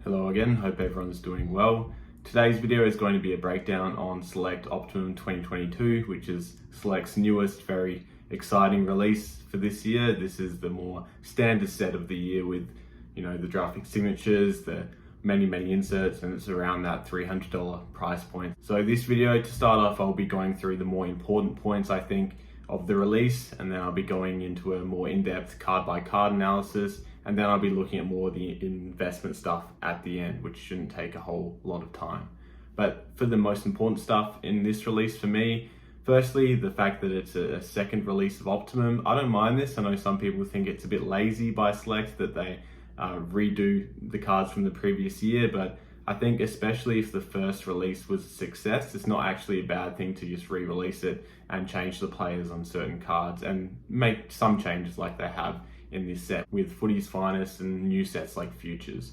Hello again, hope everyone's doing well. Today's video is going to be a breakdown on Select Optimum 2022, which is Select's newest, very exciting release for this year. This is the more standard set of the year with, the draft pick signatures, the many inserts, and it's around that $300 price point. So this video, to start off, I'll be going through the more important points, I think, of the release, and then I'll be going into a more in-depth card-by-card analysis, and then I'll be looking at more of the investment stuff at the end, which shouldn't take a whole lot of time. But for the most important stuff in this release for me, firstly, the fact that it's a second release of Optimum. I don't mind this. I know some people think it's a bit lazy by Select that they redo the cards from the previous year, but I think especially if the first release was a success, it's not actually a bad thing to just re-release it and change the players on certain cards and make some changes like they have in this set with Footy's Finest and new sets like Futures.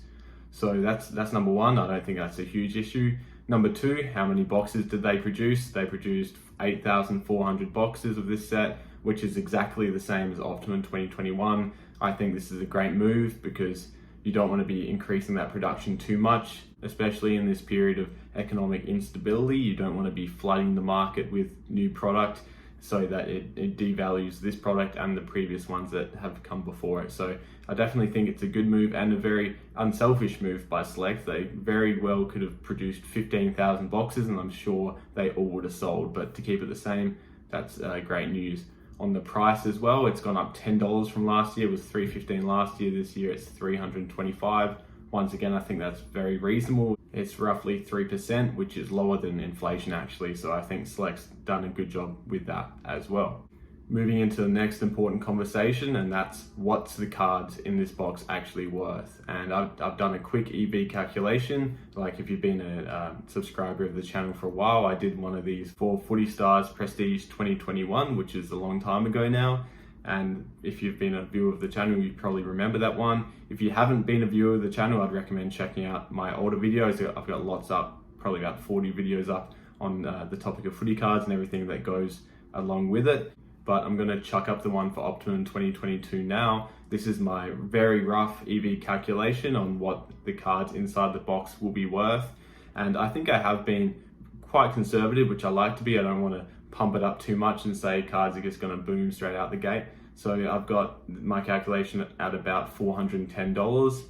So that's number one. I don't think that's a huge issue. Number two, how many boxes did they produce? They produced 8,400 boxes of this set, which is exactly the same as Optimum 2021. I think this is a great move because you don't want to be increasing that production too much, especially in this period of economic instability. You don't want to be flooding the market with new product so that it devalues this product and the previous ones that have come before it. So I definitely think it's a good move and a very unselfish move by Select. They very well could have produced 15,000 boxes and I'm sure they all would have sold, but to keep it the same, that's great news. On the price as well, it's gone up $10 from last year. It was $315 last year. This year it's $325. Once again, I think that's very reasonable. It's roughly 3%, which is lower than inflation actually. So I think Select's done a good job with that as well. Moving into the next important conversation, and that's what's the cards in this box actually worth. And I've done a quick EV calculation. Like if you've been a subscriber of the channel for a while, I did one of these for Footy Stars Prestige 2021, which is a long time ago now. And if you've been a viewer of the channel, you probably remember that one. If you haven't been a viewer of the channel, I'd recommend checking out my older videos. I've got lots up, probably about 40 videos up on the topic of footy cards and everything that goes along with it. But I'm gonna chuck up the one for Optimum 2022 now. This is my very rough EV calculation on what the cards inside the box will be worth. And I think I have been quite conservative, which I like to be. I don't wanna pump it up too much and say cards are just gonna boom straight out the gate. So I've got my calculation at about $410.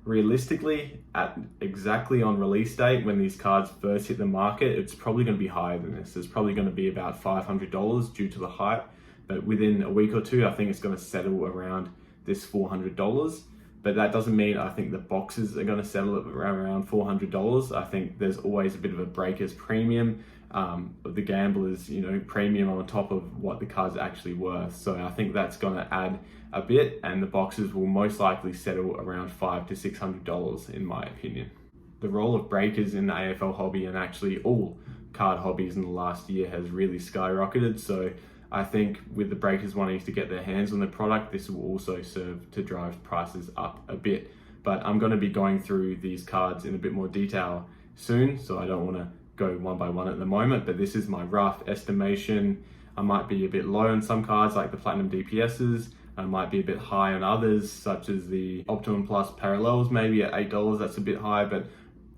Realistically, at exactly on release date, when these cards first hit the market, it's probably gonna be higher than this. It's probably gonna be about $500 due to the hype. But within a week or two, I think it's gonna settle around this $400. But that doesn't mean I think the boxes are gonna settle at around $400. I think there's always a bit of a breaker's premium. The gambler's, premium on top of what the card's actually worth. So I think that's gonna add a bit, and the boxes will most likely settle around $500 to $600 in my opinion. The role of breakers in the AFL hobby and actually all card hobbies in the last year has really skyrocketed. So I think with the breakers wanting to get their hands on the product, this will also serve to drive prices up a bit. But I'm going to be going through these cards in a bit more detail soon, so I don't want to go one by one at the moment, but this is my rough estimation. I might be a bit low on some cards like the Platinum DPSs. I might be a bit high on others, such as the Optimum Plus Parallels, maybe at $8, that's a bit high, but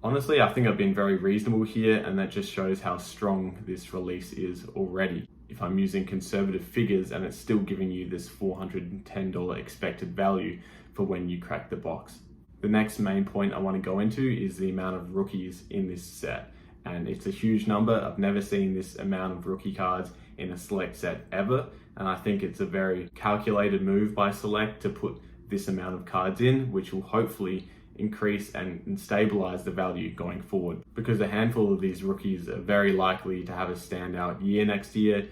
honestly, I think I've been very reasonable here, and that just shows how strong this release is already. If I'm using conservative figures and it's still giving you this $410 expected value for when you crack the box. The next main point I want to go into is the amount of rookies in this set. And it's a huge number. I've never seen this amount of rookie cards in a Select set ever. And I think it's a very calculated move by Select to put this amount of cards in, which will hopefully increase and stabilize the value going forward, because a handful of these rookies are very likely to have a standout year next year,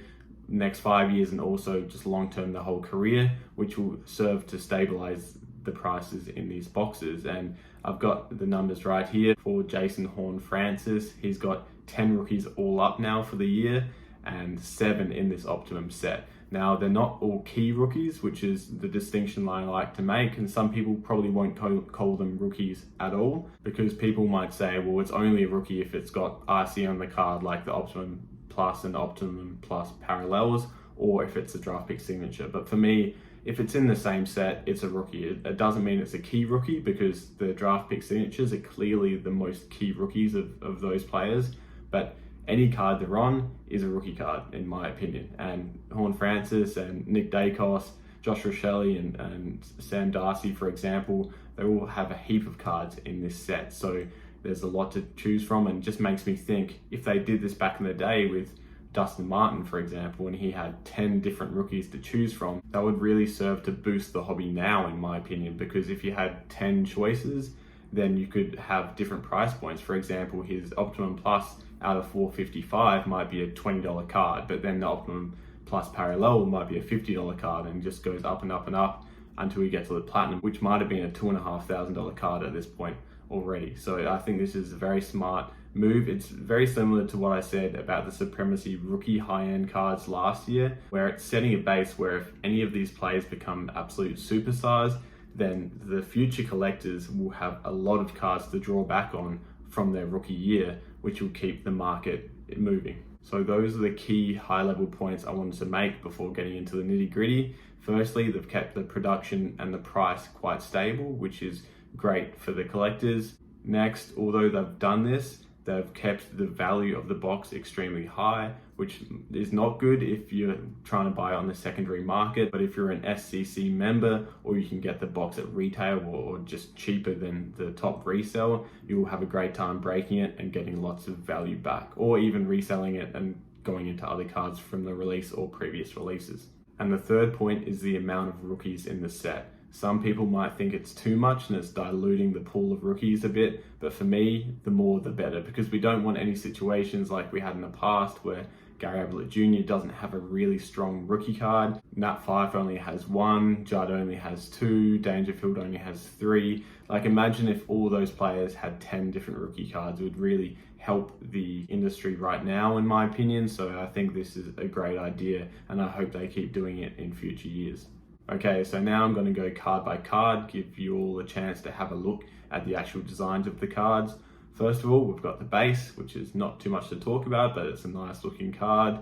next 5 years, and also just long term the whole career, which will serve to stabilize the prices in these boxes. And I've got the numbers right here for Jason Horne-Francis. He's got 10 rookies all up now for the year and 7 in this Optimum set. Now, they're not all key rookies, which is the distinction I like to make, and some people probably won't call them rookies at all, because people might say, well, it's only a rookie if it's got RC on the card, like the Optimum Plus and Optimum Plus Parallels, or if it's a draft pick signature. But for me, if it's in the same set, it's a rookie. It doesn't mean it's a key rookie, because the draft pick signatures are clearly the most key rookies of those players. But any card they're on is a rookie card, in my opinion. And Horne-Francis and Nick Dacos, Josh Rochelle and Sam Darcy, for example, they all have a heap of cards in this set. So there's a lot to choose from, and it just makes me think, if they did this back in the day with Dustin Martin, for example, and he had 10 different rookies to choose from, that would really serve to boost the hobby now, in my opinion, because if you had 10 choices, then you could have different price points. For example, his Optimum Plus out of 455 might be a $20 card, but then the Optimum Plus Parallel might be a $50 card, and just goes up and up and up until we get to the Platinum, which might have been a $2,500 card at this point already. So I think this is a very smart move. It's very similar to what I said about the Supremacy rookie high-end cards last year, where it's setting a base where if any of these players become absolute superstars, then the future collectors will have a lot of cards to draw back on from their rookie year, which will keep the market moving. So those are the key high-level points I wanted to make before getting into the nitty-gritty. Firstly, they've kept the production and the price quite stable, which is great for the collectors. Next, although they've done this, they've kept the value of the box extremely high, which is not good if you're trying to buy on the secondary market. But if you're an SCC member, or you can get the box at retail or just cheaper than the top resale, you will have a great time breaking it and getting lots of value back, or even reselling it and going into other cards from the release or previous releases. And the third point is the amount of rookies in the set. Some people might think it's too much and it's diluting the pool of rookies a bit, but for me, the more the better, because we don't want any situations like we had in the past where Gary Ablett Jr. doesn't have a really strong rookie card. Nat Fyfe only has one, Judd only has two, Dangerfield only has three. Like, imagine if all those players had 10 different rookie cards. It would really help the industry right now, in my opinion. So I think this is a great idea, and I hope they keep doing it in future years. Okay, so now I'm going to go card by card, give you all a chance to have a look at the actual designs of the cards. First of all, we've got the base, which is not too much to talk about, but it's a nice looking card.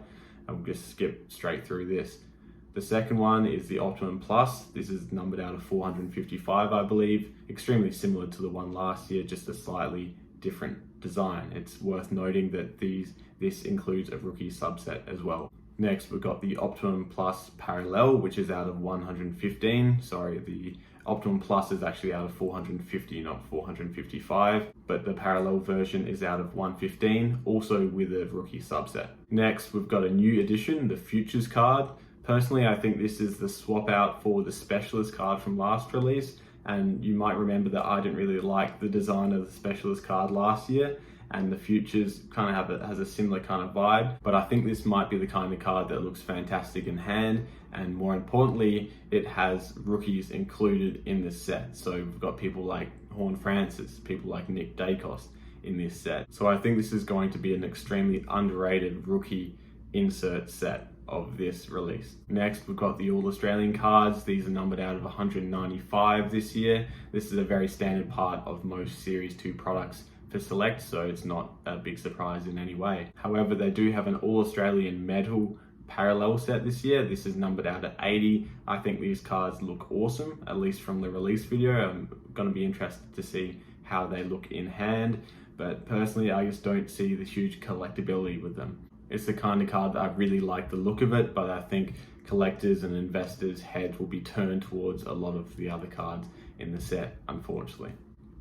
And we'll just skip straight through this. The second one is the Optimum Plus. This is numbered out of 455, I believe. Extremely similar to the one last year, just a slightly different design. It's worth noting that this includes a rookie subset as well. Next, we've got the Optimum Plus Parallel, which is out of 115. Sorry, the Optimum Plus is actually out of 450, not 455, but the Parallel version is out of 115, also with a rookie subset. Next, we've got a new addition, the Futures card. Personally, I think this is the swap out for the Specialist card from last release, and you might remember that I didn't really like the design of the Specialist card last year, and the Futures kind of has a similar kind of vibe, but I think this might be the kind of card that looks fantastic in hand, and more importantly, it has rookies included in this set. So we've got people like Horne-Francis, people like Nick Dacos in this set. So I think this is going to be an extremely underrated rookie insert set of this release. Next, we've got the All Australian cards. These are numbered out of 195 this year. This is a very standard part of most Series 2 products for Select, so it's not a big surprise in any way. However, they do have an All Australian Medal Parallel set this year. This is numbered out at 80. I think these cards look awesome, at least from the release video. I'm going to be interested to see how they look in hand, but personally, I just don't see the huge collectability with them. It's the kind of card that I really like the look of it, but I think collectors and investors' heads will be turned towards a lot of the other cards in the set, unfortunately.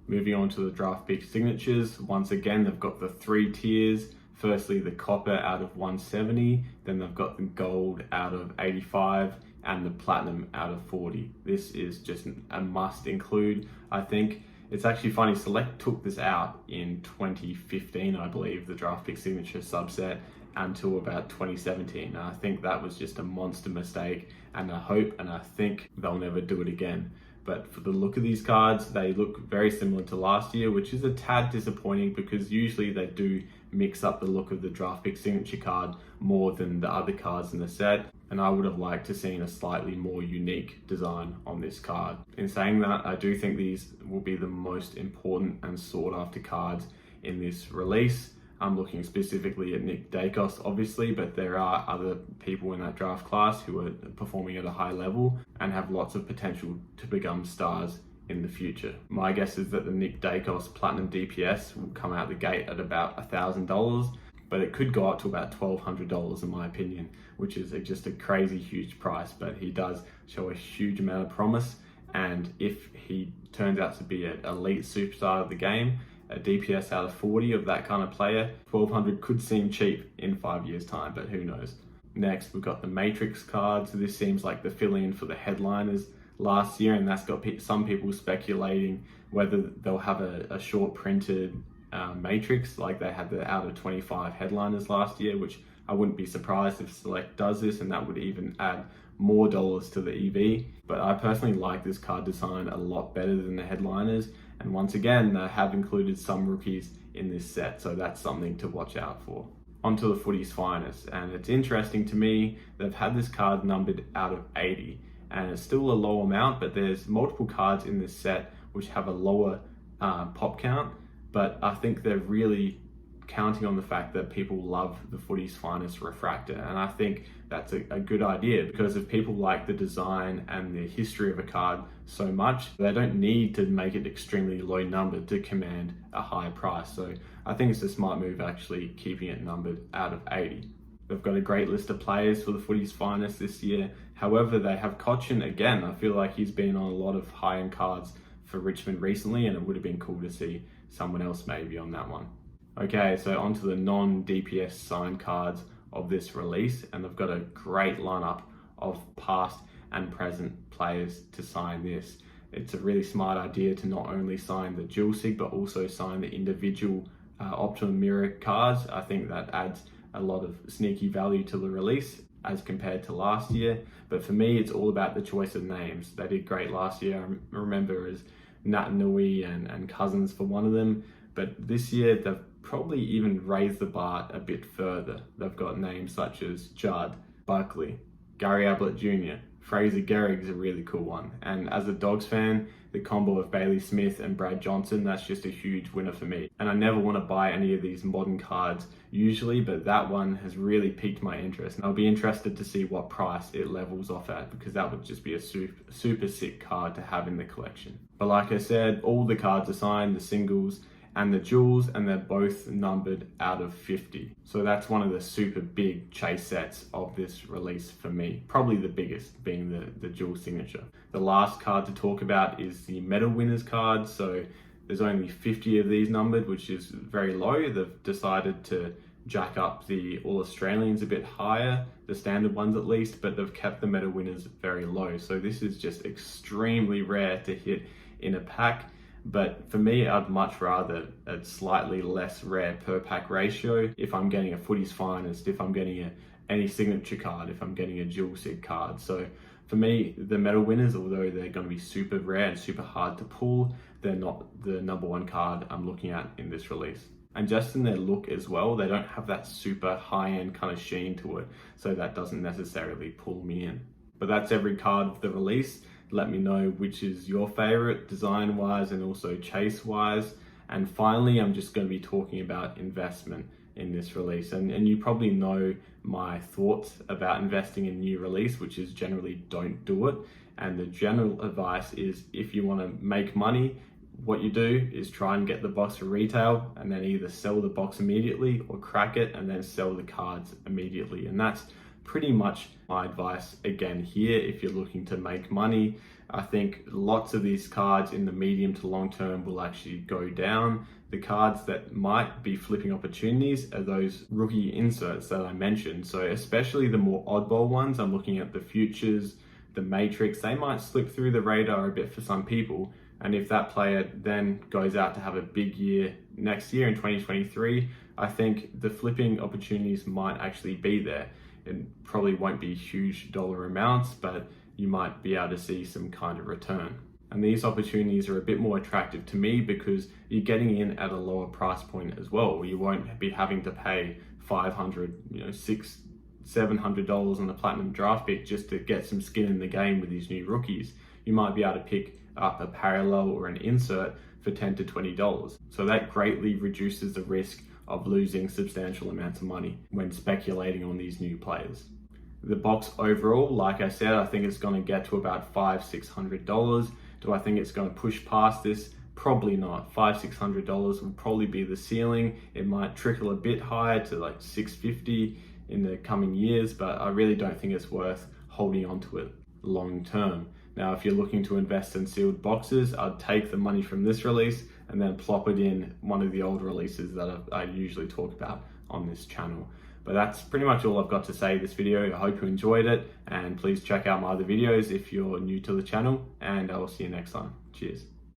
Moving on to the draft pick signatures, once again, they've got the 3 tiers. Firstly, the copper out of 170, then they've got the gold out of 85, and the platinum out of 40. This is just a must include, I think. It's actually funny, Select took this out in 2015, I believe, the draft pick signature subset, until about 2017. And I think that was just a monster mistake, and I hope and I think they'll never do it again. But for the look of these cards, they look very similar to last year, which is a tad disappointing because usually they do mix up the look of the draft pick signature card more than the other cards in the set. And I would have liked to seen a slightly more unique design on this card. In saying that, I do think these will be the most important and sought after cards in this release. I'm looking specifically at Nick Dacos, obviously, but there are other people in that draft class who are performing at a high level and have lots of potential to become stars in the future. My guess is that the Nick Dacos Platinum DPS will come out the gate at about $1,000, but it could go up to about $1,200 in my opinion, which is just a crazy huge price. But he does show a huge amount of promise, and if he turns out to be an elite superstar of the game, a DPS out of 40 of that kind of player, 1,200 could seem cheap in 5 years time, but who knows. Next, we've got the Matrix cards. This seems like the fill-in for the headliners last year, and that's got some people speculating whether they'll have a short printed Matrix like they had the out of 25 headliners last year, which I wouldn't be surprised if Select does this, and that would even add more dollars to the EV. But I personally like this card design a lot better than the headliners, and once again they have included some rookies in this set, so that's something to watch out for. Onto the footy's finest, and it's interesting to me they've had this card numbered out of 80, and it's still a low amount, but there's multiple cards in this set which have a lower pop count, but I think they're really counting on the fact that people love the footy's finest refractor, and I think that's a good idea, because if people like the design and the history of a card so much, they don't need to make it extremely low numbered to command a high price. So I think it's a smart move actually keeping it numbered out of 80. They've got a great list of players for the footy's finest this year. However, they have Cochin again. I feel like he's been on a lot of high-end cards for Richmond recently, and it would have been cool to see someone else maybe on that one. Okay, so onto the non-DPS signed cards of this release, and they've got a great lineup of past and present players to sign this. It's a really smart idea to not only sign the dual sig, but also sign the individual Optimum mirror cards. I think that adds a lot of sneaky value to the release as compared to last year. But for me, it's all about the choice of names. They did great last year. I remember as Nat Nui and Cousins for one of them. But this year, they've probably even raised the bar a bit further. They've got names such as Judd, Buckley, Gary Ablett Jr., Fraser Gehrig's a really cool one. And as a Dogs fan, the combo of Bailey Smith and Brad Johnson, that's just a huge winner for me. And I never want to buy any of these modern cards usually, but that one has really piqued my interest. And I'll be interested to see what price it levels off at, because that would just be a super sick card to have in the collection. But like I said, all the cards are signed, the singles and the duals, and they're both numbered out of 50. So that's one of the super big chase sets of this release for me. Probably the biggest being the dual signature. The last card to talk about is the medal winners card. So there's only 50 of these numbered, which is very low. They've decided to jack up the All Australians a bit higher, the standard ones at least, but they've kept the medal winners very low. So this is just extremely rare to hit in a pack. But for me, I'd much rather a slightly less rare per pack ratio if I'm getting a footy's finest, if I'm getting any signature card, if I'm getting a dual sig card. So for me, the medal winners, although they're going to be super rare and super hard to pull, they're not the number one card I'm looking at in this release. And just in their look as well, they don't have that super high-end kind of sheen to it, so that doesn't necessarily pull me in. But that's every card of the release. Let me know which is your favorite design-wise and also chase-wise. And finally, I'm just going to be talking about investment in this release. And you probably know my thoughts about investing in new release, which is generally don't do it. And the general advice is if you want to make money, what you do is try and get the box for retail and then either sell the box immediately or crack it and then sell the cards immediately. And that's pretty much my advice again here if you're looking to make money. I think lots of these cards in the medium to long term will actually go down. The cards that might be flipping opportunities are those rookie inserts that I mentioned. So especially the more oddball ones, I'm looking at the futures, the matrix, they might slip through the radar a bit for some people. And if that player then goes out to have a big year next year in 2023, I think the flipping opportunities might actually be there. It probably won't be huge dollar amounts, but you might be able to see some kind of return. And these opportunities are a bit more attractive to me because you're getting in at a lower price point as well. You won't be having to pay $500, $600, $700 on a platinum draft pick just to get some skin in the game with these new rookies. You might be able to pick up a parallel or an insert for $10 to $20. So that greatly reduces the risk of losing substantial amounts of money when speculating on these new players. The box overall, like I said, I think it's going to get to about $500-600. Do I think it's going to push past this? Probably not. $500-600 will probably be the ceiling. It might trickle a bit higher to like $650 in the coming years, but I really don't think it's worth holding on to it long term. Now, if you're looking to invest in sealed boxes, I'd take the money from this release and then plop it in one of the old releases that I usually talk about on this channel. But that's pretty much all I've got to say this video. I hope you enjoyed it, and please check out my other videos if you're new to the channel, and I will see you next time. Cheers.